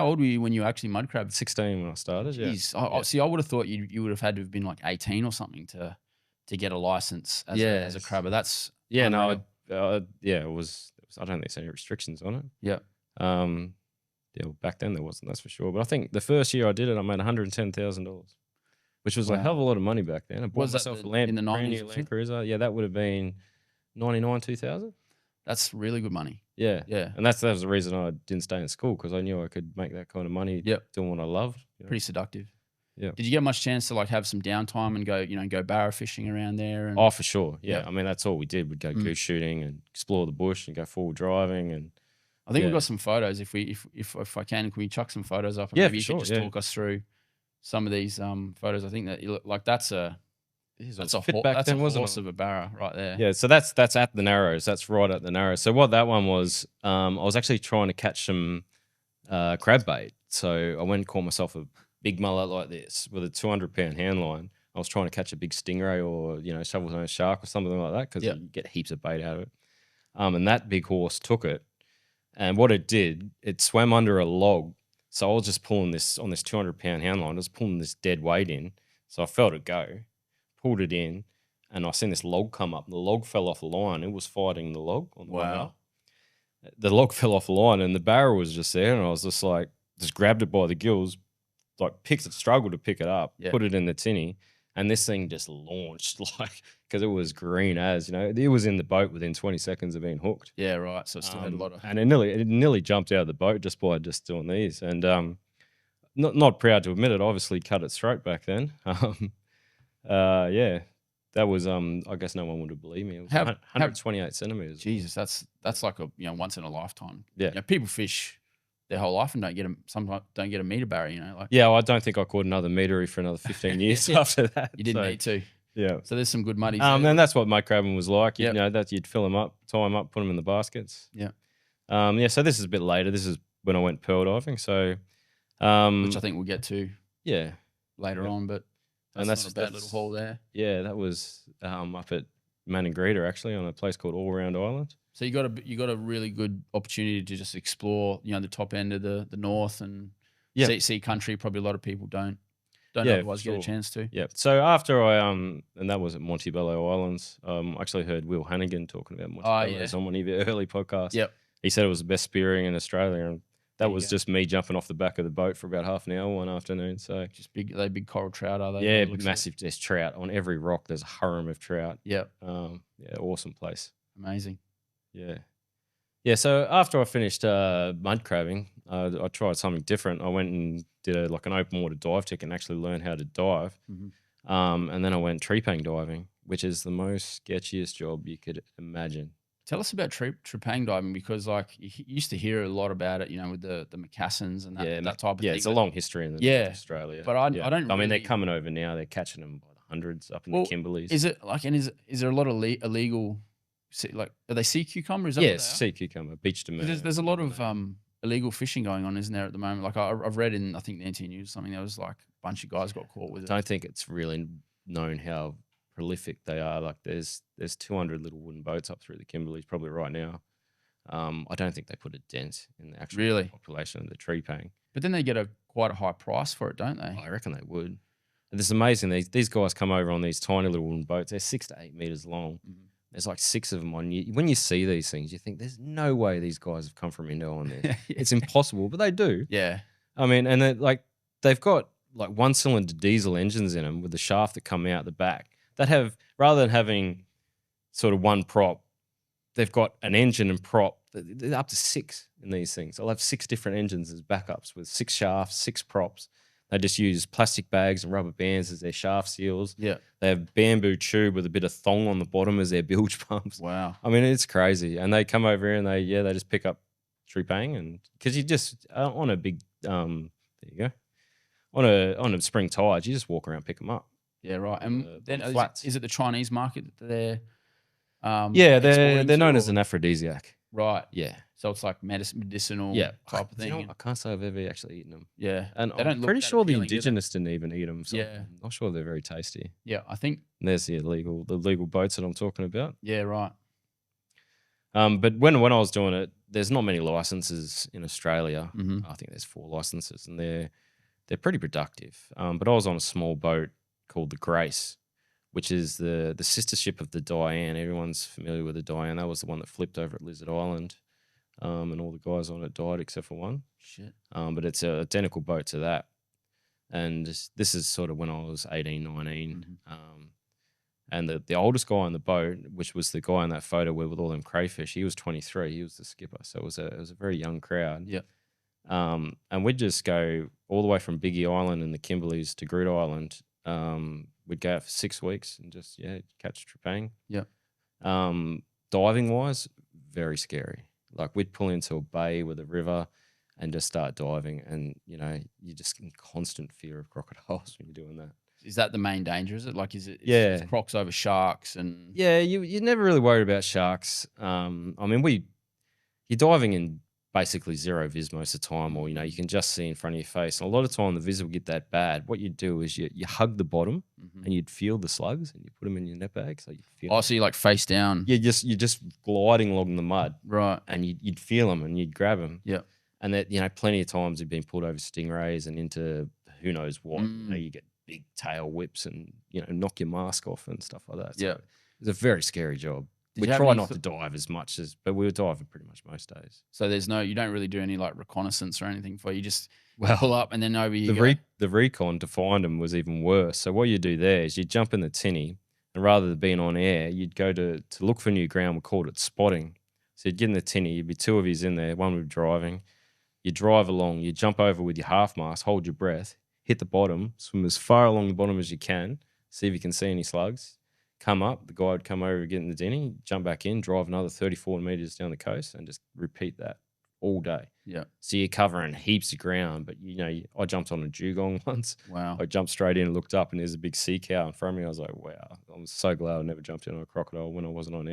How old were you when you actually mud crabbed? 16 when I started. Jeez, Yeah. see, I would have thought you would have had to have been like 18 or something to get a license as a crabber. That's unreal. It was. I don't think there's any restrictions on it. Yeah. Well, back then there wasn't. That's for sure. But I think the first year I did it, I made $110,000, which was a hell of a lot of money back then. I bought myself in the brand 90s new Land Cruiser. Yeah, that would have been 99, 2000. That's really good money. Yeah, Yeah. and that was the reason I didn't stay in school, because I knew I could make that kind of money. Yep. Doing what I loved. Pretty seductive. Yeah. Did you get much chance to like have some downtime and go barra fishing around there? And... Oh, for sure. Yeah. Yep. I mean, that's all we did. We'd go goose shooting and explore the bush and go forward driving. And I think we've got some photos. If I can we chuck some photos up? And yeah, maybe you sure, could just talk us through some of these photos. I think that you look like that's a horse of a barra right there. Yeah, so that's at the Narrows. That's right at the Narrows. So what that one was, I was actually trying to catch some crab bait. So I went and caught myself a big mullet like this with a 200-pound hand line. I was trying to catch a big stingray or shovel-nosed shark or something like that, because you get heaps of bait out of it. And that big horse took it, and what it did, it swam under a log. So I was just pulling this on this 200-pound hand line, just pulling this dead weight in. So I felt it go. Pulled it in, and I seen this log come up. The log fell off the line. It was fighting the log on the way up. The log fell off the line, and the barra was just there, and I was just like, just grabbed it by the gills, like struggled to pick it up, put it in the tinny, and this thing just launched, like, because it was green as, it was in the boat within 20 seconds of being hooked. Yeah, right. So it still had a lot of... And it nearly jumped out of the boat just by just doing these. And not proud to admit it, obviously cut its throat back then. That was I guess no one would have believed me. It was 128 centimeters. Jesus, that's like a once in a lifetime. Yeah, people fish their whole life and sometimes don't get a meter barra. Well, I don't think I caught another metery for another 15 years after that. You didn't need to. Yeah. So there's some good muddies. And that's what mud crabbing was like. That you'd fill them up, tie them up, put them in the baskets. Yeah. So this is a bit later. This is when I went pearl diving. So, which I think we'll get to. Yeah. Later on, but. That's not a bad little haul there. Yeah, that was up at Maningrida, actually, on a place called All Round Island. So you got a really good opportunity to just explore, the top end of the north and see country. Probably a lot of people don't otherwise get a chance to. Yeah. So after I and that was at Montebello Islands. I actually heard Will Hannigan talking about Montebello on one of your early podcasts. Yep. He said it was the best spearing in Australia, and that was just me jumping off the back of the boat for about half an hour one afternoon. So just big coral trout, are they? Yeah, massive. There's trout on every rock. There's a harem of trout. Yeah. Awesome place. Amazing. Yeah. So after I finished mud crabbing, I tried something different. I went and did an open water dive tick and actually learned how to dive. Mm-hmm. And then I went trepang diving, which is the most sketchiest job you could imagine. Tell us about trepang diving, because you used to hear a lot about it, with the Macassans and that type of thing. Yeah, it's a long history in Australia. But I don't. I mean, they're coming over now. They're catching them by the hundreds up in the Kimberleys. Is it is there a lot of illegal? Are they sea cucumbers? Yes, sea cucumber, beach demurrer. There's a lot of illegal fishing going on, isn't there, at the moment? Like I've read in, I think, the NT News something, there was like a bunch of guys got caught with it. I don't think it's really known how prolific they are. Like there's 200 little wooden boats up through the Kimberleys probably right now. I don't think they put a dent in the actual population of the trepang. But then they get quite a high price for it, don't they? I reckon they would. And it's amazing. These guys come over on these tiny little wooden boats. They're 6 to 8 meters long. Mm-hmm. There's like 6 of them on you. When you see these things, you think there's no way these guys have come from Indo on this. It's impossible, but they do. Yeah. I mean, and they've got like 1-cylinder diesel engines in them with the shaft that come out the back that have, rather than having sort of one prop, they've got an engine and prop. They're up to 6 in these things. They'll have 6 different engines as backups with 6 shafts, 6 props. They just use plastic bags and rubber bands as their shaft seals. Yeah. They have bamboo tube with a bit of thong on the bottom as their bilge pumps. Wow. I mean, it's crazy. And they come over here and they just pick up trepang, and because you just on a big there you go, on a spring tide, you just walk around, pick them up. Yeah, right. And then is it the Chinese market that they're they're known as an aphrodisiac. Right. Yeah. So it's like medicinal type of thing. I can't say I've ever actually eaten them. Yeah. And I'm pretty sure the indigenous didn't even eat them. So yeah. I'm not sure they're very tasty. Yeah, I think. And there's the legal boats that I'm talking about. Yeah, right. But when I was doing it, there's not many licenses in Australia. Mm-hmm. I think there's 4 licenses, and they're pretty productive. But I was on a small boat called the Grace, which is the sister ship of the Diane. Everyone's familiar with the Diane. That was the one that flipped over at Lizard Island, and all the guys on it died except for one. Shit. But it's an identical boat to that. And this is sort of when I was 18, 19. Mm-hmm. And the oldest guy on the boat, which was the guy in that photo with all them crayfish, he was 23. He was the skipper. So it was a very young crowd. Yeah. And we'd just go all the way from Biggie Island and the Kimberleys to Groot Island. We'd go out for 6 weeks and just, catch trepang. Yeah. Diving wise, very scary. Like we'd pull into a bay with a river and just start diving, and you're just in constant fear of crocodiles when you're doing that. Is that the main danger? Is it like Yeah, crocs over sharks and you're never really worried about sharks. I mean, you're diving in basically zero vis most of the time, or you can just see in front of your face. And a lot of time the vis will get that bad. What you do is you hug the bottom, mm-hmm. and you'd feel the slugs, and you put them in your net bag, so you feel. Oh, so you like face down? You're just gliding along the mud, right? And you'd feel them, and you'd grab them. Yeah. And that plenty of times you've been pulled over stingrays and into who knows what. You get big tail whips and knock your mask off and stuff like that. So yeah, it's a very scary job. We try not to dive as much but we were diving pretty much most days. So you don't really do any like reconnaissance or anything for you just pull up and then over you go. The recon to find them was even worse. So what you do there is you jump in the tinny, and rather than being on air, you'd go to look for new ground. We called it spotting. So you'd get in the tinny, you'd be 2 of yous in there, one would be driving. You drive along, you jump over with your half mast, hold your breath, hit the bottom, swim as far along the bottom as you can, see if you can see any slugs, come up, the guy would come over, get in the tinny, jump back in, drive another 34 meters down the coast, and just repeat that all day. Yeah. So you're covering heaps of ground, but I jumped on a dugong once. Wow. I jumped straight in and looked up, and there's a big sea cow in front of me. I was like, wow, I'm so glad I never jumped in on a crocodile when I wasn't on air.